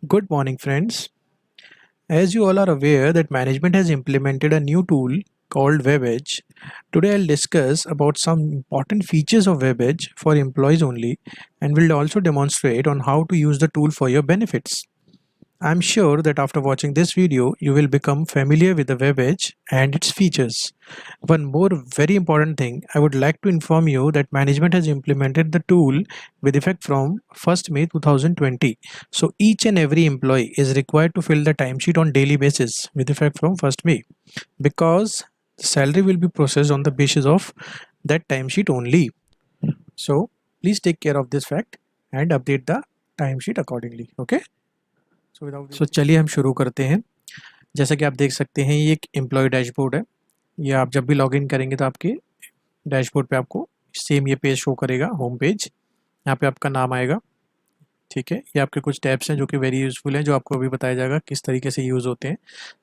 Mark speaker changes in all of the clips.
Speaker 1: Good morning, friends. As you all are aware that management has implemented a new tool called WebEdge. Today I'll discuss about some important features of WebEdge for employees only and will also demonstrate on how to use the tool for your benefits. I'm sure that after watching this video, you will become familiar with the WebEdge and its features. One more very important thing, I would like to inform you that management has implemented the tool with effect from 1st May 2020. So each and every employee is required to fill the timesheet on daily basis with effect from 1st May because the salary will be processed on the basis of that timesheet only. So please take care of this fact and update the timesheet accordingly. Okay. सो चलिए हम शुरू करते हैं। जैसा कि आप देख सकते हैं ये एक एम्प्लॉय डैशबोर्ड है। ये आप जब भी लॉगिन करेंगे तो आपके डैशबोर्ड पे आपको सेम ये पेज शो करेगा, होम पेज। यहाँ पे आपका नाम आएगा, ठीक है। ये आपके कुछ टैब्स हैं जो कि वेरी यूज़फुल हैं, जो आपको अभी बताया जाएगा किस तरीके से यूज़ होते हैं।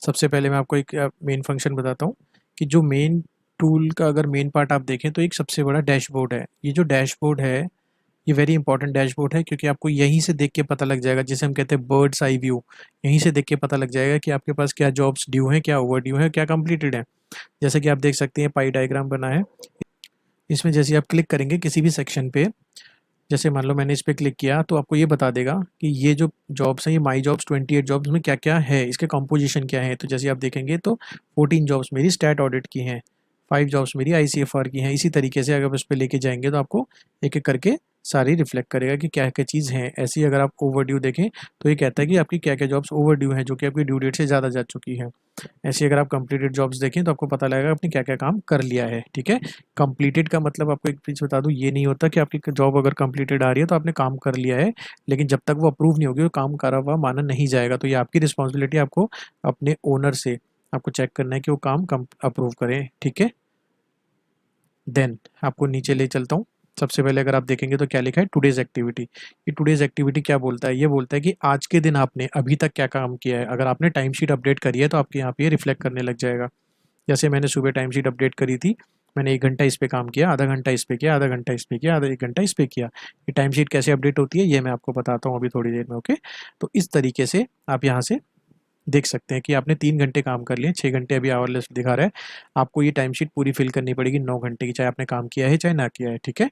Speaker 1: सबसे पहले मैं आपको एक मेन फंक्शन बताता हूँ कि जो मेन टूल का अगर मेन पार्ट आप देखें तो एक सबसे बड़ा डैशबोर्ड है। ये जो डैशबोर्ड है ये वेरी इंपॉर्टेंट डैशबोर्ड है क्योंकि आपको यहीं से देख के पता लग जाएगा, जिसे हम कहते हैं बर्ड्स आई व्यू। यहीं से देख के पता लग जाएगा कि आपके पास क्या जॉब्स ड्यू हैं, क्या ओवर ड्यू हैं, क्या कंप्लीटेड है। जैसे कि आप देख सकते हैं पाई डायग्राम बना है। इसमें जैसे आप क्लिक करेंगे किसी भी सेक्शन पे, जैसे मान लो मैंने इस पर क्लिक किया तो आपको ये बता देगा कि ये जो जॉब्स हैं ये माई जॉब्स 28 जॉब्स में क्या क्या है, इसके कंपोजिशन क्या है। तो जैसे आप देखेंगे तो 14 जॉब्स मेरी स्टैट ऑडिट की हैं, 5 जॉब्स मेरी आईसीएफआर की हैं। इसी तरीके से अगर आप इस पर लेके जाएंगे तो आपको एक एक करके सारी रिफ्लेक्ट करेगा कि क्या क्या चीज़ हैं। ऐसे ही अगर आप ओवर ड्यू देखें तो ये कहता है कि आपकी क्या क्या जॉब्स ओवर ड्यू हैं जो कि आपकी ड्यू डेट से ज़्यादा जा चुकी हैं। ऐसे अगर आप कंप्लीटेड जॉब्स देखें तो आपको पता लगेगा आपने क्या क्या काम कर लिया है, ठीक है। कंप्लीटेड का मतलब आपको एक चीज़ बता दूं, ये नहीं होता कि आपकी जॉब अगर कंप्लीटेड आ रही है तो आपने काम कर लिया है, लेकिन जब तक वो अप्रूव नहीं होगी वो काम करा हुआ माना नहीं जाएगा। तो ये आपकी रिस्पॉन्सिबिलिटी, आपको अपने ओनर से आपको चेक करना है कि वो काम अप्रूव करें, ठीक है। देन आपको नीचे ले चलता हूँ। सबसे पहले अगर आप देखेंगे तो क्या लिखा है, टुडेज एक्टिविटी। ये टुडेज एक्टिविटी क्या बोलता है, ये बोलता है कि आज के दिन आपने अभी तक क्या काम किया है। अगर आपने टाइम शीट अपडेट करी है तो आपके यहाँ पे ये रिफ्लेक्ट करने लग जाएगा। जैसे मैंने सुबह टाइम शीट अपडेट करी थी, मैंने 1 घंटा इस पे काम किया, आधा घंटा इस पे किया, आधा घंटा इस पे किया, आधा 1 घंटा इस पे किया। ये टाइम शीट कैसे अपडेट होती है ये मैं आपको बताता हूँ अभी थोड़ी देर में, ओके। तो इस तरीके से आप यहाँ से देख सकते हैं कि आपने 3 घंटे काम कर लिए, 6 घंटे अभी आवर दिखा रहा है। आपको ये टाइम शीट पूरी फिल करनी पड़ेगी 9 घंटे की, चाहे आपने काम किया है चाहे ना किया है, ठीक है।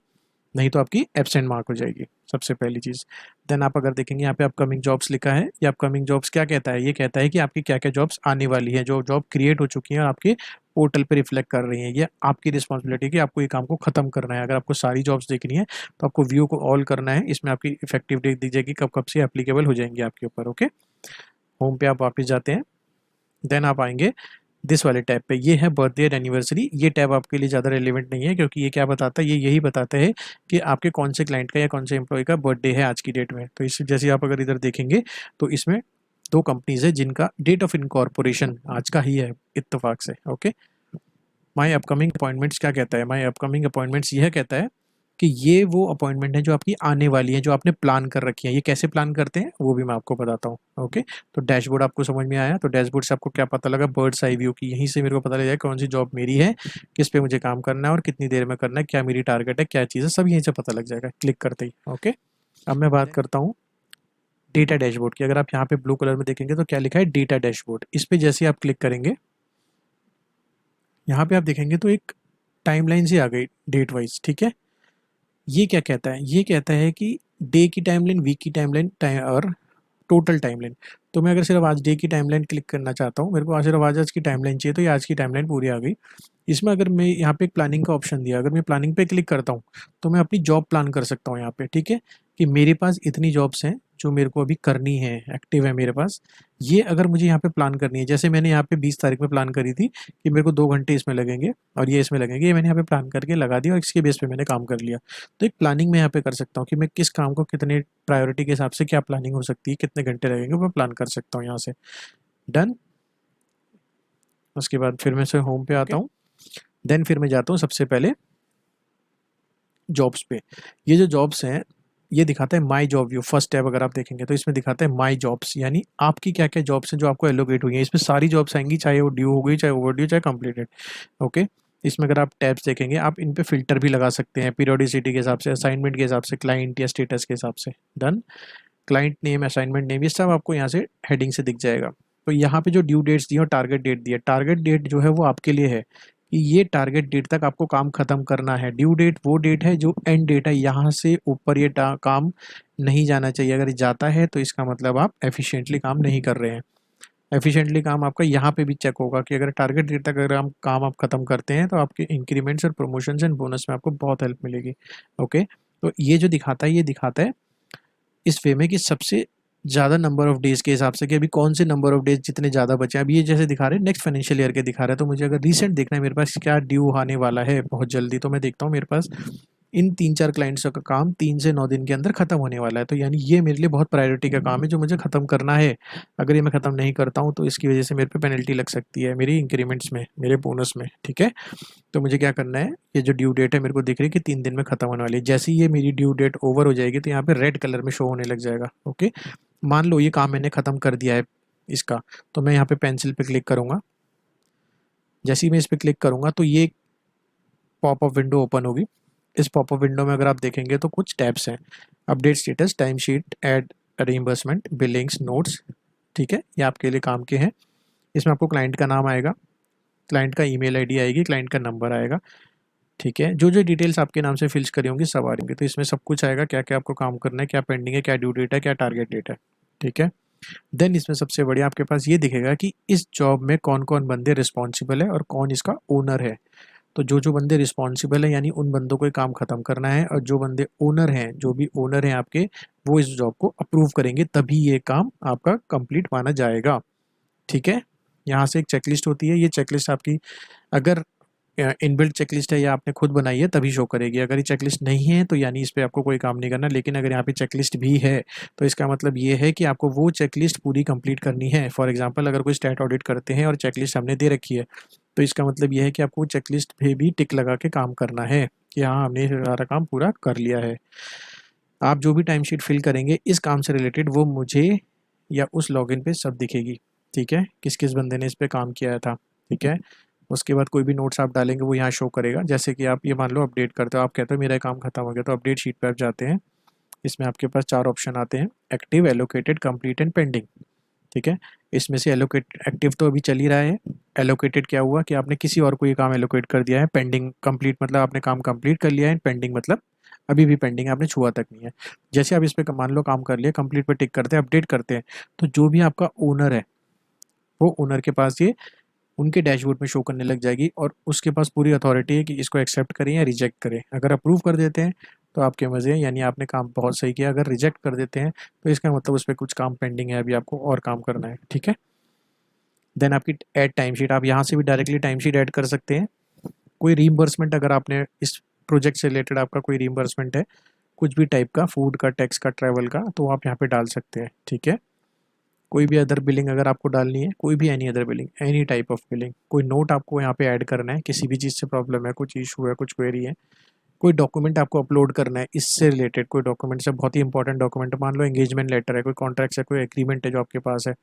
Speaker 1: नहीं तो आपकी एब्सेंट मार्क हो जाएगी, सबसे पहली चीज़। देन आप अगर देखेंगे यहाँ पे अपकमिंग जॉब्स लिखा है। ये अपकमिंग जॉब्स क्या कहता है, ये कहता है कि आपकी क्या क्या जॉब्स आने वाली है, जो जॉब क्रिएट हो चुकी हैं और आपके पोर्टल पे रिफ्लेक्ट कर रही हैं। ये आपकी रिस्पॉन्सिबिलिटी है कि आपको ये काम को ख़त्म करना है। अगर आपको सारी जॉब्स देखनी है तो आपको व्यू को ऑल करना है। इसमें आपकी इफेक्टिव डेट दी जाएगी, कब कब से एप्लीकेबल हो जाएंगी आपके ऊपर, ओके। होम पे आप वापस जाते हैं। देन आप आएंगे दिस वाले टैब पे, ये है बर्थडे एंड एनिवर्सरी। ये टैब आपके लिए ज़्यादा रेलिवेंट नहीं है क्योंकि ये क्या बताता है, ये यही बताता है कि आपके कौन से क्लाइंट का या कौन से एम्प्लॉय का बर्थडे है आज की डेट में। तो इस जैसे आप अगर इधर देखेंगे तो इसमें 2 कंपनीज है जिनका डेट ऑफ इनकॉर्पोरेशन आज का ही है इत्तेफाक से, ओके। माई अपकमिंग अपॉइंटमेंट्स क्या कहता है, माई अपकमिंग अपॉइंटमेंट्स यह कहता है कि ये वो अपॉइंटमेंट है जो आपकी आने वाली है, जो आपने प्लान कर रखी है। ये कैसे प्लान करते हैं वो भी मैं आपको बताता हूँ, ओके। तो डैशबोर्ड आपको समझ में आया। तो डैशबोर्ड से आपको क्या पता लगा, बर्ड्स आई व्यू की। यहीं से मेरे को पता लग जाएगा कौन सी जॉब मेरी है, किस पे मुझे काम करना है और कितनी देर में करना है, क्या मेरी टारगेट है, क्या चीज़ है, सब यहीं से पता लग जाएगा क्लिक करते ही, ओके। अब मैं बात करता हूँ डेटा डैशबोर्ड की। अगर आप यहाँ पे ब्लू कलर में देखेंगे तो क्या लिखा है, डेटा डैशबोर्ड। इस पे जैसे आप क्लिक करेंगे यहाँ पे आप देखेंगे तो एक टाइमलाइन से आ गई डेट वाइज, ठीक है। ये क्या कहता है, ये कहता है कि डे की टाइमलाइन, वीक की टाइमलाइन और टोटल टाइमलाइन। तो मैं अगर सिर्फ आज डे की टाइमलाइन क्लिक करना चाहता हूँ, मेरे को आज सिर्फ आज की टाइमलाइन चाहिए, तो ये आज की टाइमलाइन पूरी आ गई। इसमें अगर मैं यहाँ पे एक प्लानिंग का ऑप्शन दिया, अगर मैं प्लानिंग पे क्लिक करता हूँ तो मैं अपनी जॉब प्लान कर सकता हूँ यहाँ पे, ठीक है। कि मेरे पास इतनी जॉब्स हैं जो मेरे को अभी करनी है, एक्टिव है मेरे पास। ये अगर मुझे यहाँ पे प्लान करनी है, जैसे मैंने यहाँ पे 20 तारीख में प्लान करी थी कि मेरे को 2 घंटे इसमें लगेंगे और ये इसमें लगेंगे, ये मैंने यहाँ पे प्लान करके लगा दिया और इसके बेस पे मैंने काम कर लिया। तो एक प्लानिंग मैं यहाँ पे कर सकता हूँ कि मैं किस काम को कितने प्रायोरिटी के हिसाब से क्या प्लानिंग हो सकती है, कितने घंटे लगेंगे, वो प्लान कर सकता हूँ यहाँ से। डन। उसके बाद फिर मैं से होम पे आता हूँ। देन फिर मैं जाता हूँ सबसे पहले जॉब्स पे। ये जो जॉब्स हैं ये दिखाता है my job view. First tab अगर आप देखेंगे तो इसमें दिखाता है माई जॉब्स, यानी आपकी क्या क्या जॉब्स हैं जो आपको एलोकेट हुई हैं। इसमें सारी जॉब्स आएंगी, चाहे वो ड्यू हो गई, चाहे ओवर ड्यू, चाहे कंप्लीटेड, ओके। इसमें अगर आप टैब्स देखेंगे आप इन पे फिल्टर भी लगा सकते हैं पीरियोडिसिटी के हिसाब से, असाइनमेंट के हिसाब से, क्लाइंट या स्टेटस के हिसाब से। Done. Client name, assignment name, ये सब आपको यहाँ से हेडिंग से दिख जाएगा। तो यहाँ पे जो ड्यू डेट्स दी और टारगेट डेट दी है, टारगेट डेट जो है वो आपके लिए है कि ये टारगेट डेट तक आपको काम खत्म करना है। ड्यू डेट वो डेट है जो एंड डेट है, यहाँ से ऊपर ये काम नहीं जाना चाहिए। अगर ये जाता है तो इसका मतलब आप एफिशिएंटली काम नहीं कर रहे हैं। एफिशिएंटली काम आपका यहाँ पे भी चेक होगा कि अगर टारगेट डेट तक अगर हम काम आप खत्म करते हैं तो आपके इंक्रीमेंट्स और प्रमोशंस एंड बोनस में आपको बहुत हेल्प मिलेगी। ओके, तो ये जो दिखाता है, ये दिखाता है इस वे में कि सबसे ज़्यादा नंबर ऑफ डेज़ के हिसाब से कि अभी कौन से नंबर ऑफ डेज़ जितने ज़्यादा बचे हैं। अब ये जैसे दिखा रहे हैं नेक्स्ट फाइनेंशियल ईयर के दिखा रहा है, तो मुझे अगर रिसेंट देखना है मेरे पास क्या ड्यू आने वाला है बहुत जल्दी, तो मैं देखता हूँ मेरे पास इन 3-4 क्लाइंट्स का काम 3 से 9 दिन के अंदर ख़त्म होने वाला है। तो यानी ये मेरे लिए बहुत प्रायोरिटी का काम है जो मुझे ख़त्म करना है। अगर ये मैं ख़त्म नहीं करता हूँ तो इसकी वजह से मेरे पे पेनल्टी लग सकती है मेरी इंक्रीमेंट्स में, मेरे बोनस में, ठीक है। तो मुझे क्या करना है, ये जो ड्यू डेट है मेरे को दिख रही है कि 3 दिन में ख़त्म होने वाली है। जैसे ही ये मेरी ड्यू डेट ओवर हो जाएगी तो यहाँ पे रेड कलर में शो होने लग जाएगा। ओके, मान लो ये काम मैंने ख़त्म कर दिया है इसका, तो मैं यहाँ पे पेंसिल पे क्लिक करूँगा। जैसे ही मैं इस पर क्लिक करूँगा तो ये पॉपअप विंडो ओपन होगी। इस पॉपअप विंडो में अगर आप देखेंगे तो कुछ टैब्स हैं, update status, time sheet, add reimbursement, Billings, notes, ठीक है, ये आपके लिए काम के हैं। इसमें आपको क्लाइंट का नाम आएगा, क्लाइंट का ईमेल आईडी आएगी, क्लाइंट का नंबर आएगा, ठीक है। जो जो डिटेल्स आपके नाम से फिल्स करी होंगी सब आ रही होंगी, तो इसमें सब कुछ आएगा, क्या क्या आपको काम करना है, क्या पेंडिंग है, क्या ड्यू डेट है, क्या टारगेट डेट है, ठीक है। देन इसमें सबसे बढ़िया आपके पास ये दिखेगा कि इस जॉब में कौन कौन बंदे रिस्पॉन्सिबल है और कौन इसका ओनर है। तो जो जो बंदे रिस्पॉन्सिबल है यानी उन बंदों को ये काम ख़त्म करना है, और जो बंदे ओनर हैं, जो भी ओनर हैं आपके, वो इस जॉब को अप्रूव करेंगे, तभी ये काम आपका कंप्लीट माना जाएगा, ठीक है। यहाँ से एक चेकलिस्ट होती है, ये चेकलिस्ट आपकी अगर इनबिल्ट चेकलिस्ट है या आपने खुद बनाई है तभी शो करेगी। अगर ये चेकलिस्ट नहीं है तो यानी इस पे आपको कोई काम नहीं करना। लेकिन अगर यहाँ पे चेकलिस्ट भी है तो इसका मतलब ये है कि आपको वो चेकलिस्ट पूरी कंप्लीट करनी है। फॉर एग्जांपल अगर कोई स्टैट ऑडिट करते हैं और चेकलिस्ट हमने दे रखी है तो इसका मतलब ये है कि आपको चेकलिस्ट पे भी टिक लगा के काम करना है कि हाँ हमने सारा काम पूरा कर लिया है। आप जो भी टाइम शीट फिल करेंगे इस काम से रिलेटेड वो मुझे या उस लॉगिन पे सब दिखेगी, ठीक है, किस किस बंदे ने इस पे काम किया था, ठीक है। उसके बाद कोई भी नोट्स आप डालेंगे वो यहाँ शो करेगा। जैसे कि आप ये मान लो अपडेट करते हो, आप कहते हो मेरा काम खत्म हो गया, तो अपडेट शीट पे आप जाते हैं। इसमें आपके पास 4 ऑप्शन आते हैं, active, allocated, complete and pending, ठीक है। इसमें से एलोकेट एक्टिव तो अभी चल ही रहा है। एलोकेटेड क्या हुआ कि आपने किसी और को ये काम एलोकेट कर दिया है। पेंडिंग, कंप्लीट मतलब आपने काम कंप्लीट कर लिया है। पेंडिंग मतलब अभी भी पेंडिंग है, आपने छुआ तक नहीं है। जैसे आप इस पे मान लो काम कर लिया, कंप्लीट पे टिक करते हैं, अपडेट करते हैं, तो जो भी आपका ओनर है वो ओनर के पास ये उनके डैशबोर्ड में शो करने लग जाएगी और उसके पास पूरी अथॉरिटी है कि इसको एक्सेप्ट करें या रिजेक्ट करें। अगर अप्रूव कर देते हैं तो आपके मज़े हैं, यानी आपने काम बहुत सही किया। अगर रिजेक्ट कर देते हैं तो इसका मतलब उस पर कुछ काम पेंडिंग है, अभी आपको और काम करना है, ठीक है। देन आपकी ऐड टाइम शीट, आप यहाँ से भी डायरेक्टली टाइम शीट ऐड कर सकते हैं। कोई रीइंबर्समेंट अगर आपने इस प्रोजेक्ट से रिलेटेड आपका कोई रीइंबर्समेंट है कुछ भी टाइप का, फूड का, टैक्स का, ट्रैवल का, तो आप यहाँ पे डाल सकते हैं, ठीक है। कोई भी अदर बिलिंग अगर आपको डालनी है, कोई भी any other billing, any type of billing, कोई नोट आपको यहाँ पे ऐड करना है, किसी भी चीज़ से प्रॉब्लम है, कुछ इशू है, कुछ क्वेरी है, कोई डॉक्यूमेंट आपको अपलोड करना है इससे रिलेटेड, कोई डॉक्यूमेंट से बहुत ही इंपॉर्टेंट डॉक्यूमेंट, मान लो एंगेजमेंट लेटर है, कोई कॉन्ट्रैक्ट है, कोई एग्रीमेंट है जो आपके पास है,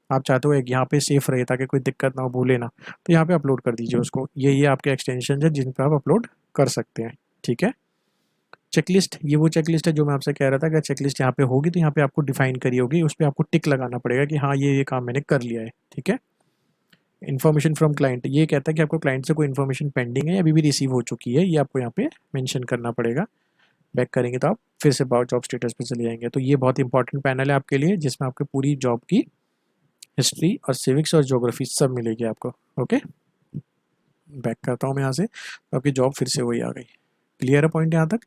Speaker 1: आप चाहते हो एक यहाँ पे सेफ रहे ताकि कोई दिक्कत ना हो, भूले ना, तो यहाँ पे अपलोड कर दीजिए उसको। ये आपके एक्सटेंशन है जिन पे आप अपलोड कर सकते हैं, ठीक है। चेकलिस्ट, ये वो चेकलिस्ट है जो मैं आपसे कह रहा था, अगर चेकलिस्ट यहाँ पे होगी तो यहाँ पे आपको डिफाइन करी होगी, उस पर आपको टिक लगाना पड़ेगा कि हाँ ये काम मैंने कर लिया है, ठीक है। इन्फॉर्मेशन फ्रॉम क्लाइंट, ये कहता है कि आपको क्लाइंट से कोई इन्फॉर्मेशन पेंडिंग है या अभी भी रिसीव हो चुकी है, ये आपको यहाँ पे मेंशन करना पड़ेगा। बैक करेंगे तो आप फिर से अबाउट जॉब स्टेटस पे चले जाएंगे। तो ये बहुत इंपॉर्टेंट पैनल है आपके लिए जिसमें आपके पूरी जॉब की हिस्ट्री और सिविक्स और ज्योग्राफी सब मिलेगी आपको। ओके, बैक करता हूँ मैं यहाँ से, तो आपकी जॉब फिर से वही आ गई। क्लियर है पॉइंट यहाँ तक?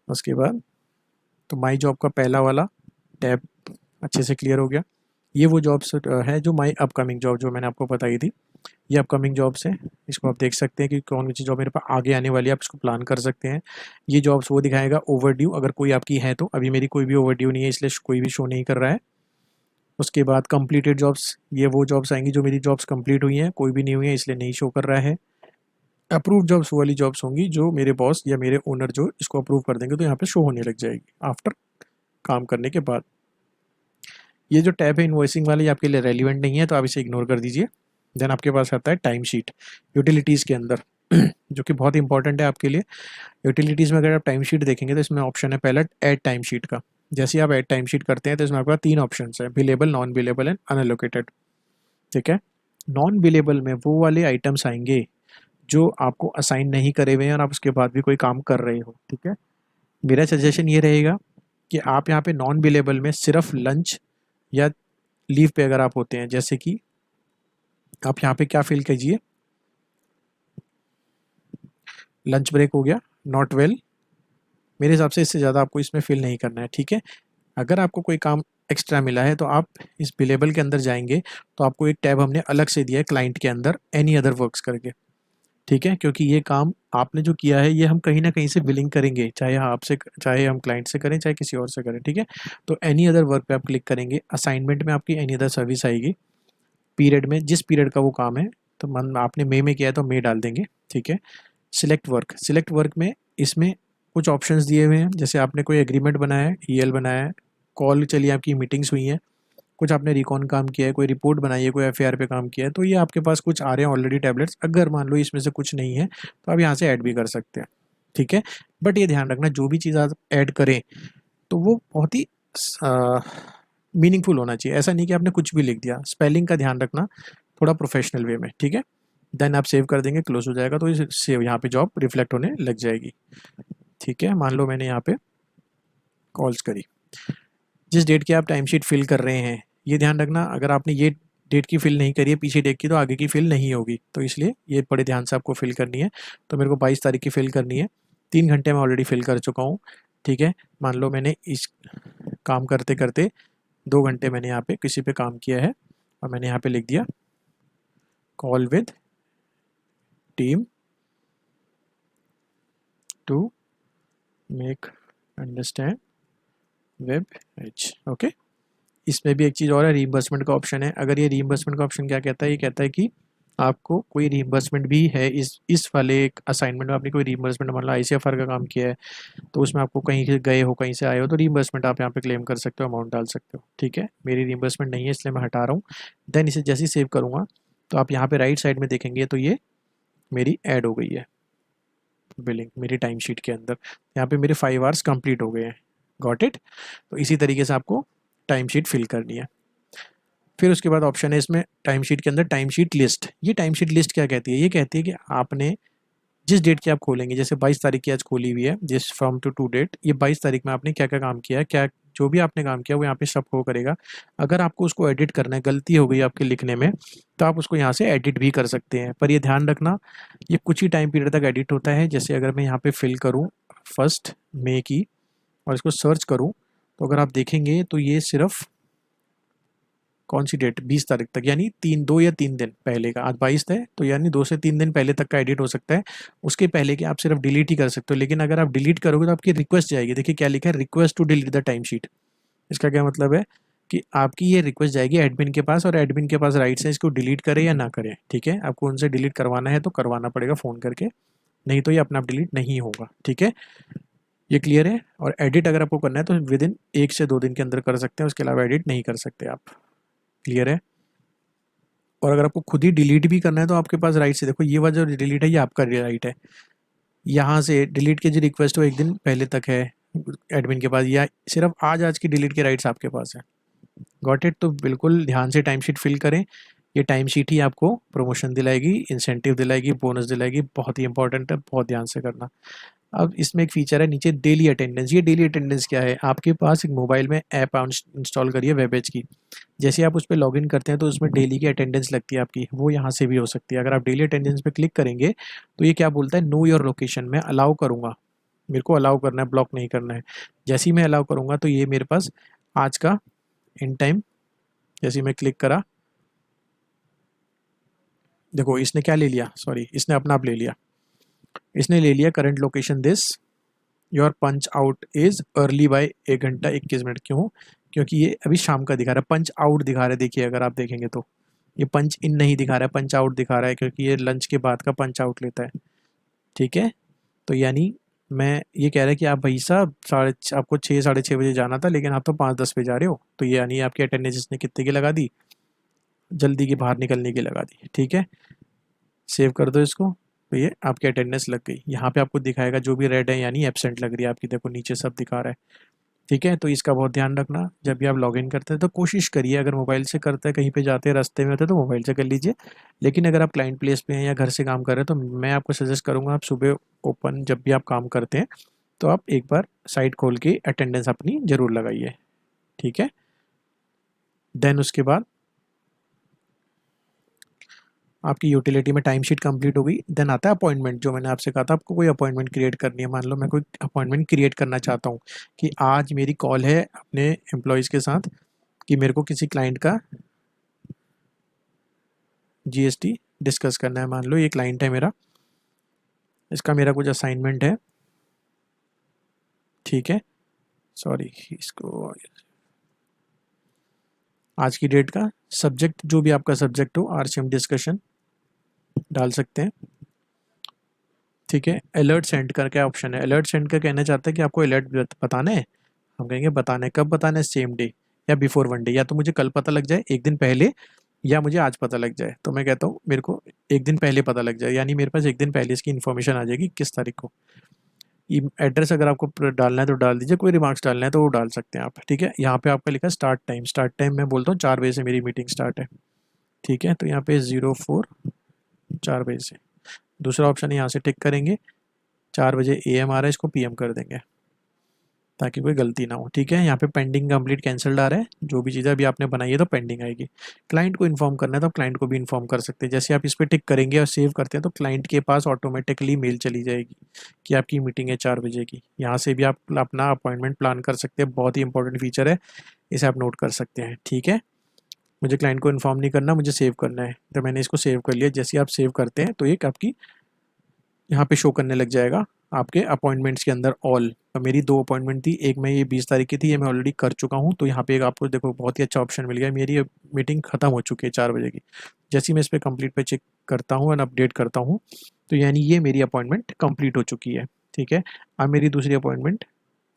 Speaker 1: उसके बाद तो माई जॉब का पहला वाला टैब अच्छे से क्लियर हो गया। ये वो जॉब्स है जो माई अपकमिंग जॉब जो मैंने आपको बताई थी, ये अपकमिंग जॉब्स है। इसको आप देख सकते हैं कि कौन सी जॉब मेरे पास आगे आने वाली है, आप इसको प्लान कर सकते हैं। ये जॉब्स वो दिखाएगा ओवरड्यू, अगर कोई आपकी है तो। अभी मेरी कोई भी ओवरड्यू नहीं है इसलिए कोई भी शो नहीं कर रहा है। उसके बाद कंप्लीटेड जॉब्स, ये वो जॉब्स आएंगी जो मेरी जॉब्स कंप्लीट हुई हैं, कोई भी नहीं हुई है इसलिए नहीं शो कर रहा है। अप्रूव जॉब्स वाली जॉब्स होंगी जो मेरे बॉस या मेरे ओनर जो इसको अप्रूव कर देंगे तो यहाँ पे शो होने लग जाएगी आफ्टर काम करने के बाद। ये जो टैब है इनवॉइसिंग वाली आपके लिए रेलिवेंट नहीं है तो आप इसे इग्नोर कर दीजिए। देन आपके पास आता है टाइम शीट यूटिलिटीज़ के अंदर जो कि बहुत इंपॉर्टेंट है आपके लिए। यूटिलिटीज़ में अगर आप टाइम शीट देखेंगे तो इसमें ऑप्शन है पहला ऐड टाइम शीट का। जैसे आप ऐड टाइम शीट करते हैं तो इसमें आपके पास 3 ऑप्शंस हैं, billable, non billable and unallocated. ठीक है, नॉन बिलेबल में वो वाले आइटम्स आएंगे जो आपको असाइन नहीं करे हुए हैं और आप उसके बाद भी कोई काम कर रहे हो। ठीक है, मेरा सजेशन ये रहेगा कि आप यहाँ पे नॉन बिलेबल में सिर्फ लंच या लीव पे अगर आप होते हैं, जैसे कि आप यहाँ पे क्या फिल कीजिए, लंच ब्रेक हो गया, नॉट वेल, मेरे हिसाब से इससे ज़्यादा आपको इसमें फिल नहीं करना है। ठीक है, अगर आपको कोई काम एक्स्ट्रा मिला है तो आप इस बिलेबल के अंदर जाएंगे तो आपको एक टैब हमने अलग से दिया है क्लाइंट के अंदर, एनी अदर वर्क्स करके। ठीक है, क्योंकि ये काम आपने जो किया है ये हम कहीं ना कहीं से बिलिंग करेंगे, चाहे आपसे, चाहे हम क्लाइंट से करें, चाहे किसी और से करें। ठीक है, तो एनी अदर वर्क पे आप क्लिक करेंगे, असाइनमेंट में आपकी एनी अदर सर्विस आएगी, पीरियड में जिस पीरियड का वो काम है, तो मन आपने मई में किया है तो मई डाल देंगे। ठीक है, सिलेक्ट वर्क, सिलेक्ट वर्क में इसमें कुछ ऑप्शंस दिए हुए हैं, जैसे आपने कोई एग्रीमेंट बनाया है, ईएल बनाया है, कॉल चलिए आपकी मीटिंग्स हुई हैं, कुछ आपने रिकॉन काम किया है, कोई रिपोर्ट बनाई है, कोई एफआईआर पे काम किया है, तो ये आपके पास कुछ आ रहे हैं ऑलरेडी टैबलेट्स। अगर मान लो इसमें से कुछ नहीं है तो आप यहाँ से ऐड भी कर सकते हैं। ठीक है, बट ये ध्यान रखना जो भी चीज़ आप ऐड करें तो वो बहुत ही मीनिंगफुल होना चाहिए, ऐसा नहीं कि आपने कुछ भी लिख दिया। स्पेलिंग का ध्यान रखना थोड़ा प्रोफेशनल वे में। ठीक है, देन आप सेव कर देंगे, क्लोज हो जाएगा, तो इस सेव यहाँ पे जॉब रिफ्लेक्ट होने लग जाएगी। ठीक है, मान लो मैंने यहाँ पे कॉल्स करी, जिस डेट की आप टाइम शीट फिल कर रहे हैं, ये ध्यान रखना अगर आपने ये डेट की फिल नहीं करी है पीछे डेट की तो आगे की फिल नहीं होगी, तो इसलिए ये बड़े ध्यान से आपको फिल करनी है। तो मेरे को 22 तारीख की फिल करनी है, 3 घंटे में ऑलरेडी फिल कर चुका हूँ। ठीक है, मान लो मैंने इस काम करते करते 2 घंटे मैंने यहाँ पे किसी पे काम किया है और मैंने यहाँ पे लिख दिया call with team to make understand web age. Okay, इसमें भी एक चीज़ और है, रीइंबर्समेंट का ऑप्शन है। अगर ये रीइंबर्समेंट का ऑप्शन क्या कहता है, ये कहता है कि आपको कोई रीइंबर्समेंट भी है इस वाले असाइनमेंट में, आपने कोई रीइंबर्समेंट मान लो आईसीएफआर का काम किया है तो उसमें आपको कहीं से गए हो, कहीं से आए हो, तो रीइंबर्समेंट आप यहाँ पे क्लेम कर सकते हो, अमाउंट डाल सकते हो। ठीक है, मेरी रीइंबर्समेंट नहीं है इसलिए मैं हटा रहा हूँ। देन इसे जैसे ही सेव करूँगा तो आप यहाँ पे राइट साइड में देखेंगे तो ये मेरी ऐड हो गई है बिलिंग मेरी टाइम शीट के अंदर। यहाँ पे मेरे 5 आवर्स कंप्लीट हो गए हैं। Got it. तो इसी तरीके से आपको टाइम शीट फिल करनी है। फिर उसके बाद ऑप्शन है इसमें टाइम शीट के अंदर टाइम शीट लिस्ट। ये टाइम शीट लिस्ट क्या कहती है, ये कहती है कि आपने जिस डेट की आप खोलेंगे, जैसे 22 तारीख की आज खोली हुई है, जिस फ्रॉम टू डेट, ये 22 तारीख में आपने क्या क्या काम किया है, क्या जो भी आपने काम किया वो यहाँ पे सब शो करेगा। अगर आपको उसको एडिट करना है, गलती हो गई आपके लिखने में, तो आप उसको यहाँ से एडिट भी कर सकते हैं, पर ये ध्यान रखना ये कुछ ही टाइम पीरियड तक एडिट होता है। जैसे अगर मैं यहाँ पे फिल करूँ 1 मई की और इसको सर्च करूँ, तो अगर आप देखेंगे तो ये सिर्फ कौन सी डेट, 20 तारीख तक, यानी 2 या 3 दिन पहले का, आज 22 है तो यानी 2 से 3 दिन पहले तक का एडिट हो सकता है। उसके पहले के आप सिर्फ डिलीट ही कर सकते हो, लेकिन अगर आप डिलीट करोगे तो आपकी रिक्वेस्ट जाएगी। देखिए क्या लिखा है, request to delete the time sheet. इसका क्या मतलब है कि आपकी ये रिक्वेस्ट जाएगी एडमिन के पास और एडमिन के पास राइट्स है इसको डिलीट करे या ना करे। ठीक है, आपको उनसे डिलीट करवाना है तो करवाना पड़ेगा फ़ोन करके, नहीं तो ये अपना आप डिलीट नहीं होगा। ठीक है, ये क्लियर है। और एडिट अगर आपको करना है तो विद इन 1 से 2 दिन के अंदर कर सकते हैं, उसके अलावा एडिट नहीं कर सकते आप। क्लियर है। और अगर आपको खुद ही डिलीट भी करना है तो आपके पास राइट है। देखो ये वाला जो डिलीट है ये आपका राइट है, यहाँ से डिलीट की जो रिक्वेस्ट हो 1 दिन पहले तक है एडमिन के पास, या सिर्फ आज आज की डिलीट के राइट्स आपके पास है। Got it. तो बिल्कुल ध्यान से टाइम शीट फिल करें, ये टाइम शीट ही आपको प्रमोशन दिलाएगी, इंसेंटिव दिलाएगी, बोनस दिलाएगी। बहुत ही इंपॉर्टेंट है, बहुत ध्यान से करना। अब इसमें एक फीचर है नीचे डेली अटेंडेंस। ये डेली अटेंडेंस क्या है, आपके पास एक मोबाइल में ऐप इंस्टॉल करिए वेबएज की, जैसे आप उस पर लॉगिन करते हैं तो उसमें डेली की अटेंडेंस लगती है आपकी, वो यहाँ से भी हो सकती है। अगर आप डेली अटेंडेंस पे क्लिक करेंगे तो ये क्या बोलता है, नो योर लोकेशन। मैं अलाउ करूँगा, मेरे को अलाउ करना है, ब्लॉक नहीं करना है। जैसे ही मैं अलाउ करूँगा तो ये मेरे पास आज का इन टाइम, जैसे ही मैं क्लिक करा, देखो इसने क्या ले लिया, सॉरी इसने अपना आप ले लिया, इसने ले लिया current location this, your punch out is early by 1 घंटा 21 मिनट। क्यों, क्योंकि ये अभी शाम का दिखा रहा है, पंच आउट दिखा रहा है। देखिए अगर आप देखेंगे तो ये पंच इन नहीं दिखा रहा है, पंच आउट दिखा रहा है, क्योंकि ये लंच के बाद का पंच आउट लेता है। ठीक है, तो यानी मैं ये कह रहा है कि आप भाई साहब आपको 6 साढ़े 6 बजे जाना था लेकिन आप तो 5:10 पे जा रहे हो, तो ये यानी आपकी अटेंडेंस इसने कितने की लगा दी, जल्दी की बाहर निकलने की लगा दी। ठीक है, सेव कर दो इसको, तो ये आपकी अटेंडेंस लग गई। यहाँ पे आपको दिखाएगा जो भी रेड है यानी एब्सेंट लग रही है आपकी, देखो नीचे सब दिखा रहा है। ठीक है, तो इसका बहुत ध्यान रखना जब भी आप लॉगिन करते हैं। तो कोशिश करिए, अगर मोबाइल से करते हैं, कहीं पे जाते हैं रास्ते में होते हैं तो मोबाइल से कर लीजिए, लेकिन अगर आप क्लाइंट प्लेस पे हैं या घर से काम कर रहे हैं तो मैं आपको सजेस्ट करूंगा आप सुबह ओपन जब भी आप काम करते हैं तो आप एक बार साइट खोल के अटेंडेंस अपनी ज़रूर लगाइए। ठीक है, देन उसके बाद आपकी यूटिलिटी में टाइम शीट कंप्लीट हो गई। देन आता है अपॉइंटमेंट, जो मैंने आपसे कहा था आपको कोई अपॉइंटमेंट क्रिएट करनी है। मान लो मैं कोई अपॉइंटमेंट क्रिएट करना चाहता हूँ कि आज मेरी कॉल है अपने एम्प्लॉयज़ के साथ कि मेरे को किसी क्लाइंट का जीएसटी डिस्कस करना है। मान लो ये क्लाइंट है मेरा, इसका मेरा कुछ असाइनमेंट है। ठीक है, सॉरी, इसको आज की डेट का सब्जेक्ट, जो भी आपका सब्जेक्ट हो, आरसीएम डिस्कशन डाल सकते हैं। ठीक है, अलर्ट सेंड का क्या ऑप्शन है, अलर्ट सेंड का कहना चाहता है कि आपको अलर्ट बताना है। हम कहेंगे बताना है, कब बताना है, सेम डे या बिफोर वन डे, या तो मुझे कल पता लग जाए एक दिन पहले या मुझे आज पता लग जाए। तो मैं कहता हूँ मेरे को एक दिन पहले पता लग जाए, यानी मेरे पास एक दिन पहले इसकी इन्फॉर्मेशन आ जाएगी किस तारीख को। एड्रेस अगर आपको डालना है तो डाल दीजिए, कोई रिमार्क्स डालना है तो वो डाल सकते हैं आप। ठीक है, यहाँ पे आपका लिखा है स्टार्ट टाइम, स्टार्ट टाइम मैं बोलता हूँ 4 बजे से मेरी मीटिंग स्टार्ट है। ठीक है, तो यहाँ पे 04 4 बजे से। दूसरा ऑप्शन है, यहाँ से टिक करेंगे, 4 बजे AM आ रहा है, इसको PM कर देंगे ताकि कोई गलती ना हो। ठीक है, यहाँ पे पेंडिंग कंप्लीट कैंसल्ड आ रहा है, जो भी चीज़ें अभी आपने बनाई है तो पेंडिंग आएगी। क्लाइंट को इन्फॉर्म करना है तो क्लाइंट को भी इन्फॉर्म कर सकते हैं। जैसे आप इस पर टिक करेंगे और सेव करते हैं तो क्लाइंट के पास ऑटोमेटिकली मेल चली जाएगी कि आपकी मीटिंग है 4 बजे की। यहाँ से भी आप अपना अपॉइंटमेंट प्लान कर सकते हैं, बहुत ही इंपॉर्टेंट फीचर है, इसे आप नोट कर सकते हैं। ठीक है, मुझे क्लाइंट को इन्फॉर्म नहीं करना, मुझे सेव करना है, तो मैंने इसको सेव कर लिया। जैसे आप सेव करते हैं तो एक आपकी यहाँ पे शो करने लग जाएगा आपके अपॉइंटमेंट्स के अंदर ऑल। तो मेरी 2 अपॉइंटमेंट थी, एक मैं ये 20 तारीख की थी, ये मैं ऑलरेडी कर चुका हूँ। तो यहाँ पे एक आपको देखो बहुत ही अच्छा ऑप्शन मिल गया, मेरी मीटिंग खत्म हो चुकी है 4 बजे की। जैसे ही मैं इस पर कंप्लीट पे चेक करता हूँ एंड अपडेट करता हूँ तो यानी ये मेरी अपॉइंटमेंट कंप्लीट हो चुकी है। ठीक है, अब मेरी दूसरी अपॉइंटमेंट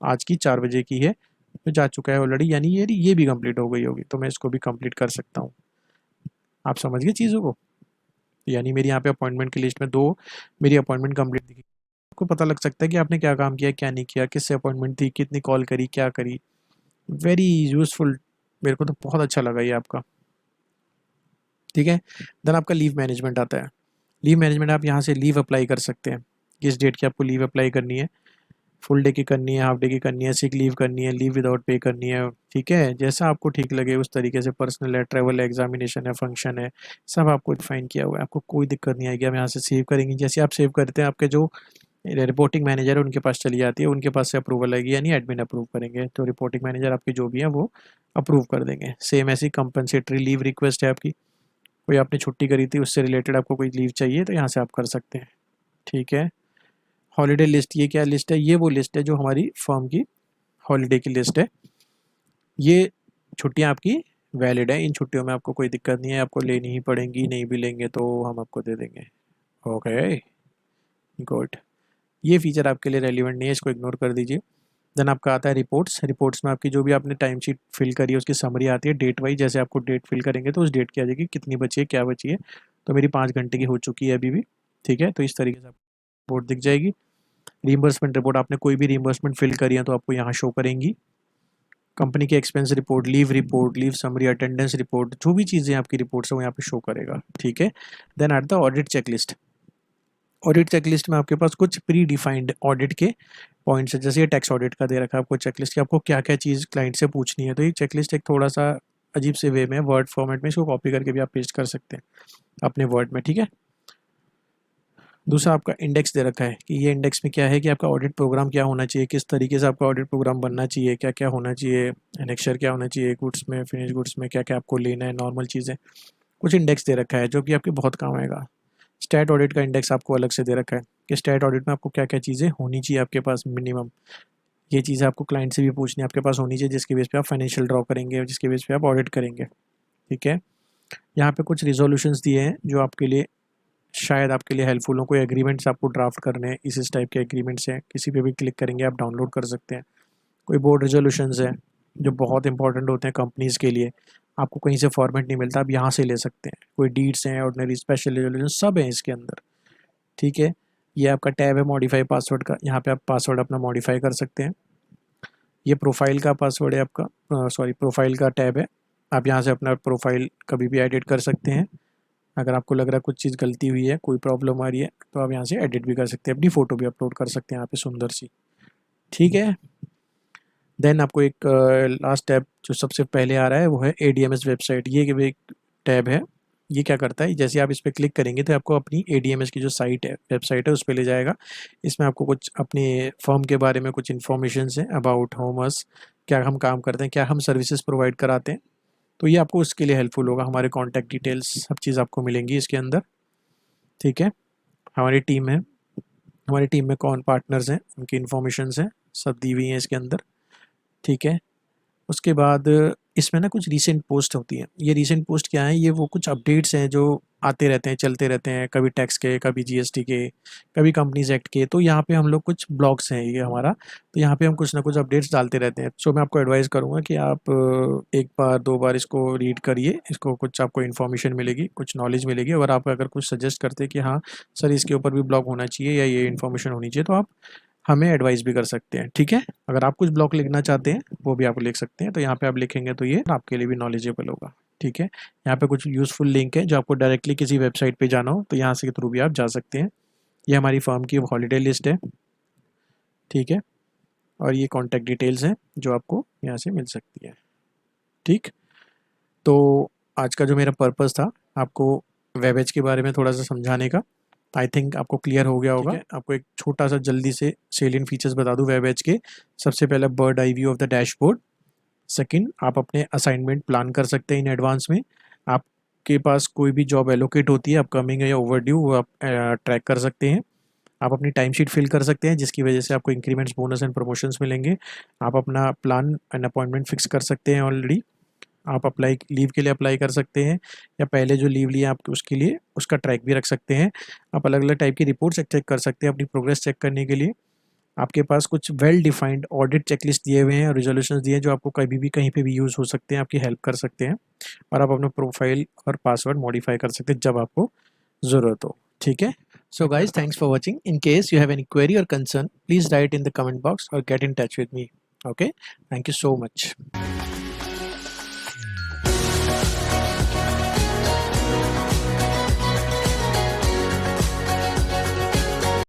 Speaker 1: आज की 4 बजे की है, तो जा चुका है ऑलरेडी, यानी ये भी कंप्लीट हो गई होगी, तो मैं इसको भी कंप्लीट कर सकता हूँ। आप समझ गए चीज़ों को, यानी मेरी यहाँ पे अपॉइंटमेंट की लिस्ट में 2 मेरी अपॉइंटमेंट कंप्लीट दिखी। आपको पता लग सकता है कि आपने क्या काम किया, क्या नहीं किया, किससे अपॉइंटमेंट थी, कितनी कॉल करी, क्या करी। वेरी यूज़फुल, मेरे को तो बहुत अच्छा लगा ये आपका। ठीक है, देन आपका लीव मैनेजमेंट आता है। लीव मैनेजमेंट, आप यहाँ से लीव अप्लाई कर सकते हैं, किस डेट की आपको लीव अप्लाई करनी है, फुल डे की करनी है, हाफ डे की करनी है, सिक लीव करनी है, लीव विदाउट पे करनी है। ठीक है, जैसा आपको ठीक लगे उस तरीके से, पर्सनल है, ट्रैवल है, एग्जामिनेशन है, फंक्शन है, सब आपको डिफाइन किया हुआ है, आपको कोई दिक्कत नहीं आएगी। आप यहाँ से सेव करेंगे, जैसे आप सेव करते हैं आपके जो रिपोर्टिंग मैनेजर है उनके पास चली जाती है, उनके पास से अप्रूवल आएगी, यानी एडमिन अप्रूव करेंगे, तो रिपोर्टिंग मैनेजर आपके जो भी हैं वो अप्रूव कर देंगे। सेम ऐसी कंपनसेटरी लीव रिक्वेस्ट है आपकी, कोई आपने छुट्टी करी थी उससे रिलेटेड आपको कोई लीव चाहिए तो यहाँ से आप कर सकते हैं। ठीक है, हॉलीडे लिस्ट, ये क्या लिस्ट है, ये वो लिस्ट है जो हमारी फर्म की हॉलीडे की लिस्ट है। ये छुट्टियाँ आपकी वैलिड है, इन छुट्टियों में आपको कोई दिक्कत नहीं है, आपको लेनी ही पड़ेंगी, नहीं भी लेंगे तो हम आपको दे देंगे। ओके, गुड, ये फीचर आपके लिए रेलिवेंट नहीं है, इसको इग्नोर कर दीजिए। देन आपका आता है रिपोर्ट्स। रिपोर्ट्स में आपकी जो भी आपने टाइम शीट फिल करी है उसकी समरी आती है डेट वाइज, जैसे आपको डेट फिल करेंगे तो उस डेट की आ जाएगी, कितनी बची है, क्या बची है। तो मेरी 5 घंटे की हो चुकी है अभी भी। ठीक है, तो इस तरीके से आपको रिपोर्ट दिख जाएगी। रीइंबर्समेंट रिपोर्ट, आपने कोई भी रीइंबर्समेंट फिल करी है तो आपको यहाँ शो करेंगी। कंपनी की expense report, leave summary, attendance report, जो भी चीज़ें आपकी रिपोर्ट्स है वो यहाँ पे शो करेगा। ठीक है, then at the audit checklist. Audit checklist में आपके पास कुछ प्री डिफाइंड ऑडिट के पॉइंट्स है, जैसे ये टैक्स ऑडिट का दे रखा है आपको चेकलिस्ट कि आपको क्या क्या चीज़ क्लाइंट से पूछनी है। तो ये चेकलिस्ट एक थोड़ा सा अजीब से वे में, वर्ड फॉर्मेट में, इसको कॉपी करके भी आप पेस्ट कर सकते हैं अपने वर्ड में। ठीक है, दूसरा आपका इंडेक्स दे रखा है कि ये इंडेक्स में क्या है कि आपका ऑडिट प्रोग्राम क्या होना चाहिए, किस तरीके से आपका ऑडिट प्रोग्राम बनना चाहिए, क्या क्या होना चाहिए, एनेक्चर क्या होना चाहिए, गुड्स में, फिनिश गुड्स में क्या क्या आपको लेना है, नॉर्मल चीज़ें, कुछ इंडेक्स दे रखा है जो कि आपके बहुत काम आएगा। स्टैट ऑडिट का इंडेक्स आपको अलग से दे रखा है कि स्टैट ऑडिट में आपको क्या क्या चीज़ें होनी चाहिए आपके पास मिनिमम, ये चीज़ें आपको क्लाइंट से भी पूछनी है, आपके पास होनी चाहिए, जिसके बेस पे आप फाइनेंशियल ड्रॉ करेंगे, जिसके बेस पे आप ऑडिट करेंगे। ठीक है, यहाँ पे कुछ रिजोल्यूशंस दिए हैं जो आपके लिए शायद आपके लिए हेल्पफुल हो। कोई एग्रीमेंट्स आपको ड्राफ्ट करने हैं, इस टाइप के एग्रीमेंट्स हैं, किसी पे भी क्लिक करेंगे आप डाउनलोड कर सकते हैं। कोई बोर्ड रेजोल्यूशंस है जो बहुत इंपॉर्टेंट होते हैं कंपनीज़ के लिए, आपको कहीं से फॉर्मेट नहीं मिलता, आप यहाँ से ले सकते हैं। कोई डीड्स हैं, ऑर्डिनरी, स्पेशल रेजोल्यूशन, सब हैं इसके अंदर। ठीक है, ये आपका टैब है मॉडिफाई पासवर्ड का, यहाँ पे आप पासवर्ड अपना मॉडिफाई कर सकते हैं। ये प्रोफाइल का पासवर्ड है आपका, सॉरी प्रोफाइल का टैब है। आप यहाँ से अपना प्रोफाइल कभी भी एडिट कर सकते हैं। अगर आपको लग रहा है कुछ चीज़ गलती हुई है, कोई प्रॉब्लम आ रही है, तो आप यहाँ से एडिट भी कर सकते हैं, अपनी फ़ोटो भी अपलोड कर सकते हैं यहाँ पे सुंदर सी। ठीक है। देन आपको एक लास्ट टैब जो सबसे पहले आ रहा है वो है ADMS वेबसाइट। ये एक टैब है। ये क्या करता है, जैसे आप इस पर क्लिक करेंगे तो आपको अपनी ADMS की जो साइट है, वेबसाइट है, उस पर ले जाएगा। इसमें आपको कुछ अपने फर्म के बारे में कुछ इन्फॉर्मेशन है अबाउट होमस, क्या हम काम करते हैं, क्या हम सर्विसेज प्रोवाइड कराते हैं। तो ये आपको उसके लिए हेल्पफुल होगा। हमारे कॉन्टैक्ट डिटेल्स सब चीज़ आपको मिलेंगी इसके अंदर। ठीक है। हमारी टीम है, हमारी टीम में कौन पार्टनर्स हैं, उनकी इन्फॉर्मेशन हैं, सब दी हुई हैं इसके अंदर। ठीक है। उसके बाद इसमें ना कुछ रीसेंट पोस्ट होती हैं। ये रीसेंट पोस्ट क्या है, ये वो कुछ अपडेट्स हैं जो आते रहते हैं, चलते रहते हैं, कभी टैक्स के, कभी GST के, कभी कंपनीज एक्ट के। तो यहाँ पे हम लोग कुछ ब्लॉग्स हैं ये हमारा, तो यहाँ पे हम कुछ ना कुछ अपडेट्स डालते रहते हैं। सो मैं आपको एडवाइस करूँगा कि आप एक बार दो बार इसको रीड करिए, इसको कुछ आपको इन्फॉर्मेशन मिलेगी, कुछ नॉलेज मिलेगी। और आप अगर कुछ सजेस्ट करते हैं कि हाँ सर इसके ऊपर भी ब्लॉग होना चाहिए या ये इन्फॉर्मेशन होनी चाहिए, तो आप हमें एडवाइस भी कर सकते हैं। ठीक है। अगर आप कुछ ब्लॉग लिखना चाहते हैं वो भी आप लिख सकते हैं, तो यहाँ पे आप लिखेंगे तो ये आपके लिए भी नॉलेजेबल होगा। ठीक है। यहाँ पे कुछ यूज़फुल लिंक है, जो आपको डायरेक्टली किसी वेबसाइट पे जाना हो तो यहाँ से के थ्रू भी आप जा सकते हैं। ये हमारी फर्म की हॉलीडे लिस्ट है। ठीक है। और ये कॉन्टैक्ट डिटेल्स हैं जो आपको यहाँ से मिल सकती है। ठीक। तो आज का जो मेरा पर्पज़ था आपको वेबएज के बारे में थोड़ा सा समझाने का, आई थिंक आपको क्लियर हो गया होगा। आपको एक छोटा सा जल्दी से सेलियंट फीचर्स बता दूं वेबएज के। सबसे पहला bird eye view of the dashboard. Second, आप अपने असाइनमेंट प्लान कर सकते हैं इन एडवांस में। आपके पास कोई भी जॉब एलोकेट होती है, अपकमिंग है या ओवरड्यू, वो आप ट्रैक कर सकते हैं। आप अपनी टाइम शीट फिल कर सकते हैं, जिसकी वजह से आपको इंक्रीमेंट्स, बोनस एंड प्रमोशंस मिलेंगे। आप अपना प्लान एंड अपॉइंटमेंट फिक्स कर सकते हैं ऑलरेडी। आप अप्लाई लीव के लिए अप्लाई कर सकते हैं, या पहले जो लीव लिया आप उसके लिए उसका ट्रैक भी रख सकते हैं। आप अलग अलग टाइप की रिपोर्ट्स चेक कर सकते हैं अपनी प्रोग्रेस चेक करने के लिए। आपके पास कुछ वेल डिफाइंड ऑडिट चेकलिस्ट दिए हुए हैं और रिजोल्यूशंस दिए हैं, जो आपको कभी भी कहीं पे भी यूज़ हो सकते हैं, आपकी हेल्प कर सकते हैं। और आप अपना प्रोफाइल और पासवर्ड मॉडिफाई कर सकते हैं जब आपको ज़रूरत हो। ठीक है। So guys, thanks for watching. In case you have any query or concern, please write in the comment box or get in touch with me. Okay, thank you so much.